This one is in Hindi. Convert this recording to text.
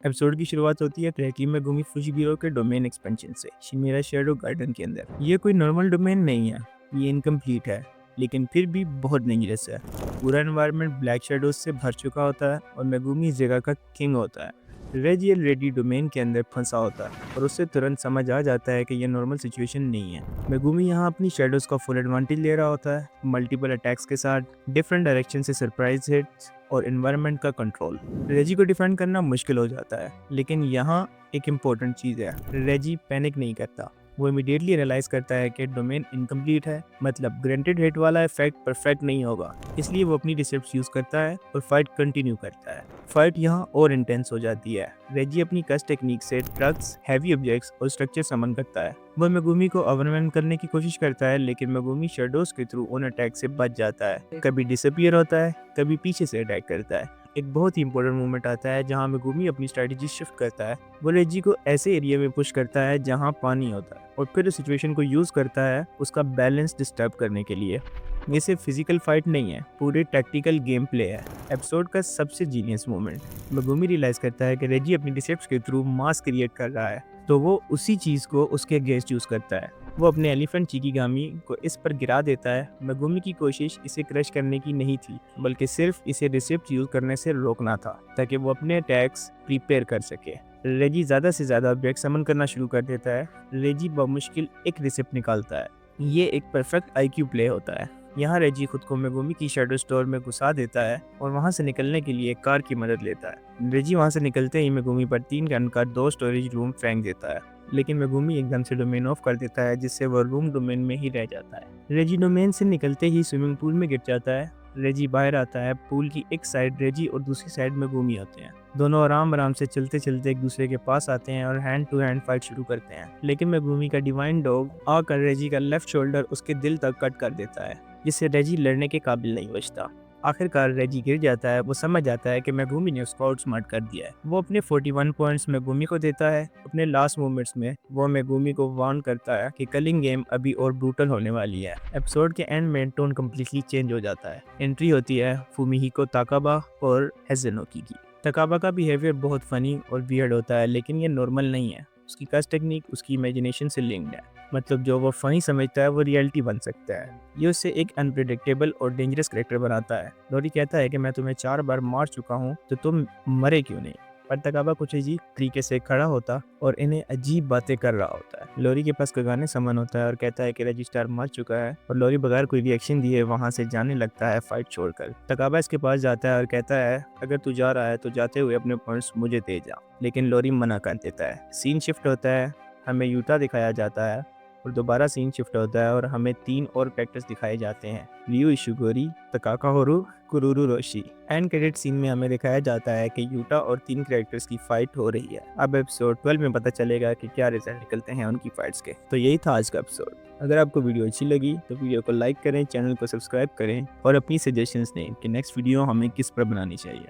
एपिसोड की शुरुआत होती है ट्रैकिंग में घूमी फुजीबिरो के डोमेन एक्सपेंशन से शिमेरा शेडो गार्डन के अंदर। ये कोई नॉर्मल डोमेन नहीं है, ये इनकम्प्लीट है, लेकिन फिर भी बहुत डेंजरस है। पूरा एनवायरनमेंट ब्लैक शेडोज से भर चुका होता है और मेगुमी इस जगह का किंग होता है। रेजियल रेडी डोमेन के अंदर फंसा होता है और उससे तुरंत समझ आ जाता है कि यह नॉर्मल सिचुएशन नहीं है। मेगुमी यहाँ अपनी शेडोज का फुल एडवांटेज ले रहा होता है, मल्टीपल अटैक्स के साथ, डिफरेंट डायरेक्शन से सरप्राइज हिट्स और एनवायरनमेंट का कंट्रोल। रेजी को डिफेंड करना मुश्किल हो जाता है, लेकिन यहाँ एक इम्पोर्टेंट चीज़ है, रेजी पैनिक नहीं करता। वो इमीडिएटली रियलाइज करता है कि डोमेन इनकम्प्लीट है, मतलब ग्रांटेड हिट वाला इफेक्ट परफेक्ट नहीं होगा। इसलिए वो अपनी रिसेप्ट यूज करता है और फाइट कंटिन्यू करता है। फाइट यहाँ और इंटेंस हो जाती है। रेजी अपनी कस्ट टेक्निक से ट्रक्स, हैवी ऑब्जेक्ट्स और स्ट्रक्चर समन करता है। वो मेगुमी को ओवरवेल्म करने की कोशिश करता है, लेकिन मेगुमी शेडोज के थ्रू उन अटैक से बच जाता है। कभी डिसअपियर होता है, कभी पीछे से अटैक करता है। एक बहुत ही इंपॉर्टेंट मोमेंट आता है जहां मेगुमी अपनी स्ट्रेटजी शिफ्ट करता है। वो रेजी को ऐसे एरिया में पुश करता है जहां पानी होता है और फिर उस सिचुएशन को यूज करता है उसका बैलेंस डिस्टर्ब करने के लिए। ये सिर्फ फिजिकल फाइट नहीं है, पूरे टैक्टिकल गेम प्ले है। एपिसोड का सबसे जीनियस मोमेंट, मेगुमी रियलाइज करता है कि रेजी अपनी डिसेप्ट्स के थ्रू मास क्रिएट कर रहा है, तो वो उसी चीज को उसके अगेंस्ट यूज करता है। वो अपने एलिफेंट चिकिगामी को इस पर गिरा देता है। मेगुमी की कोशिश इसे क्रश करने की नहीं थी, बल्कि सिर्फ इसे रिसिप्ट यूज करने से रोकना था, ताकि वो अपने अटैक्स प्रिपेयर कर सके। रेजी ज्यादा से ज्यादा ऑब्जेक्ट समन करना शुरू कर देता है। रेजी बमुश्किल एक रिसिप्ट निकालता है। ये एक परफेक्ट आईक्यू प्ले होता है। यहाँ रेजी खुद को मेगुमी की शेडो स्टोर में घुसा देता है और वहाँ से निकलने के लिए कार की मदद लेता है। रेजी वहाँ से निकलते ही मेगुमी पर 3 गन का 2 स्टोरेज रूम फेंक देता है, लेकिन मेगुमी एकदम से डोमेन ऑफ कर देता है, जिससे वह रूम डोमेन में ही रह जाता है। रेजी डोमेन से निकलते ही स्विमिंग पूल में गिर जाता है। रेजी बाहर आता है। पूल की एक साइड रेजी और दूसरी साइड मेगुमी होते हैं। दोनों आराम आराम से चलते चलते एक दूसरे के पास आते हैं और हैंड टू हैंड फाइट शुरू करते हैं, लेकिन मेगुमी का डिवाइन डॉग आकर रेजी का लेफ्ट शोल्डर उसके दिल तक कट कर देता है, जिससे रेजी लड़ने के काबिल नहीं बचता। आखिरकार रेजी गिर जाता है। वो समझ जाता है कि मेगुमी ने उसको आउटस्मार्ट कर दिया है। वो अपने 41 पॉइंट्स मेगुमी को देता है। अपने लास्ट मोमेंट्स में वो मेगुमी को वार्न करता है कि कलिंग गेम अभी और ब्रूटल होने वाली है। एपिसोड के एंड में टोन कम्प्लीटली चेंज हो जाता है। एंट्री होती है फुमिहिको ताकाबा और हेज़ुनोकी की। ताकाबा का बिहेवियर बहुत फनी और वियर्ड होता है, लेकिन ये नॉर्मल नहीं है। उसकी कस्ट टेक्निक उसकी इमेजिनेशन से लिंक्ड है, मतलब जो वो फनी समझता है वो रियलिटी बन सकता है। ये उससे एक अनप्रेडिक्टेबल और डेंजरस कैरेक्टर बनाता है। लोरी कहता है कि मैं तुम्हें 4 बार मार चुका हूँ, तो तुम मरे क्यों नहीं? पर तकाबा कुछ अजीब तरीके से खड़ा होता और इन्हें अजीब बातें कर रहा होता है। लोरी के पास कगाने सामान होता है और कहता है कि रजिस्ट्रार मर चुका है, और लोरी बगैर कोई रिएक्शन दिए वहां से जाने लगता है फाइट छोड़कर। तकाबा इसके पास जाता है और कहता है अगर तू जा रहा है तो जाते हुए अपने पॉइंट्स मुझे दे जा, लेकिन लोरी मना कर देता है। सीन शिफ्ट होता है, हमें यूटा दिखाया जाता है और दोबारा सीन शिफ्ट होता है और हमें 3 और कैरेक्टर्स दिखाए जाते हैं, रियू इशुगोरी, तकाका होरू, कुरुरु रोशी। एंड क्रेडिट सीन में हमें दिखाया जाता है कि यूटा और 3 कैरेक्टर्स की फाइट हो रही है। अब एपिसोड 12 में पता चलेगा कि क्या रिजल्ट निकलते हैं उनकी फाइट्स के। तो यही था आज का एपिसोड। अगर आपको वीडियो अच्छी लगी तो वीडियो को लाइक करें, चैनल को सब्सक्राइब करें और अपनी सजेशंस दें कि नेक्स्ट वीडियो हमें किस पर बनानी चाहिए।